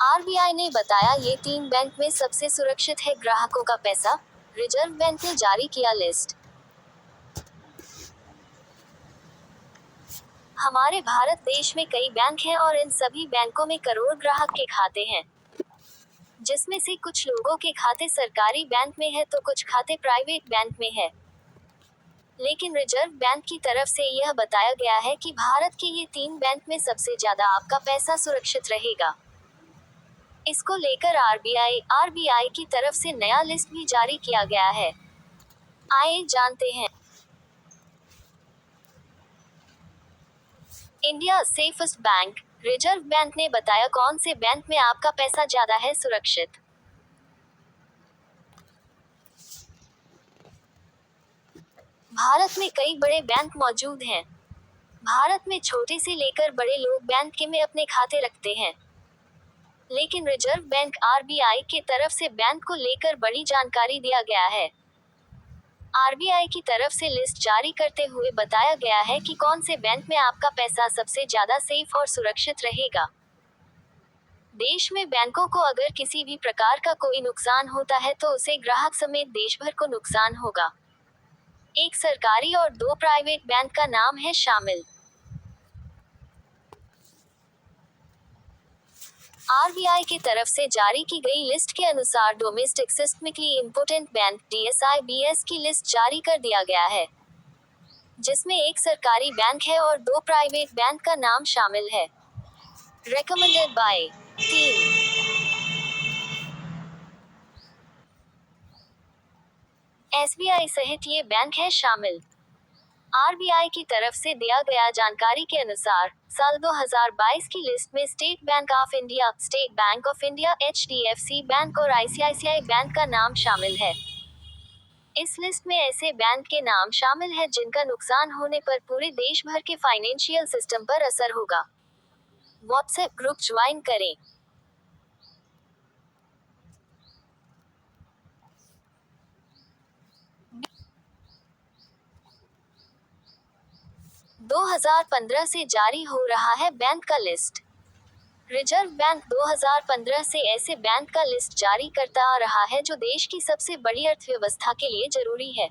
RBI ने बताया ये 3 बैंक में सबसे सुरक्षित है ग्राहकों का पैसा। रिजर्व बैंक ने जारी किया लिस्ट। हमारे भारत देश में कई बैंक हैं और इन सभी बैंकों में करोड़ ग्राहक के खाते हैं, जिसमें से कुछ लोगों के खाते सरकारी बैंक में है तो कुछ खाते प्राइवेट बैंक में है। लेकिन रिजर्व बैंक की तरफ से यह बताया गया है कि भारत के ये 3 बैंक में सबसे ज्यादा आपका पैसा सुरक्षित रहेगा। इसको लेकर आरबीआई की तरफ से नया लिस्ट भी जारी किया गया है। आइए जानते हैं। India safest bank. Reserve bank ने बताया कौन से बैंक में आपका पैसा ज्यादा है सुरक्षित। भारत में कई बड़े बैंक मौजूद हैं। भारत में छोटे से लेकर बड़े लोग बैंक के में अपने खाते रखते हैं। लेकिन रिजर्व बैंक आरबीआई के तरफ से बैंक को लेकर बड़ी जानकारी दिया गया है। आरबीआई की तरफ से लिस्ट जारी करते हुए बताया गया है कि कौन से बैंक में आपका पैसा सबसे ज्यादा सेफ और सुरक्षित रहेगा। देश में बैंकों को अगर किसी भी प्रकार का कोई नुकसान होता है तो उसे ग्राहक समेत देश भर को नुकसान होगा। एक सरकारी और 2 प्राइवेट बैंक का नाम है शामिल। आरबीआई की तरफ से जारी की गई लिस्ट के अनुसार domestic systemically important bank (DSIBS) की लिस्ट जारी कर दिया गया है, जिसमें एक सरकारी बैंक है और 2 प्राइवेट बैंक का नाम शामिल है। रेकमेंडेड बाय 3 एसबीआई सहित ये बैंक है शामिल। आरबीआई की तरफ से दिया गया जानकारी के अनुसार साल 2022 की लिस्ट में state bank of India, state bank of India, HDFC bank और आईसीआईसीआई बैंक का नाम शामिल है। इस लिस्ट में ऐसे बैंक के नाम शामिल है जिनका नुकसान होने पर पूरे देश भर के फाइनेंशियल सिस्टम पर असर होगा। व्हाट्सएप ग्रुप ज्वाइन करें। 2015 से जारी हो रहा है बैंक का लिस्ट। रिजर्व बैंक 2015 से ऐसे बैंक का लिस्ट जारी करता आ रहा है जो देश की सबसे बड़ी अर्थव्यवस्था के लिए जरूरी है।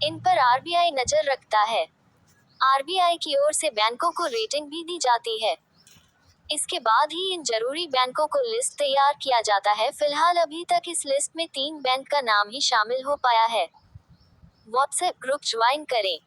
इन पर आरबीआई नजर रखता है। आरबीआई की ओर से बैंकों को रेटिंग भी दी जाती है। इसके बाद ही इन जरूरी बैंकों को लिस्ट तैयार किया जाता है। फिलहाल अभी तक इस लिस्ट में 3 बैंक का नाम ही शामिल हो पाया है। व्हाट्सएप ग्रुप ज्वाइन करें।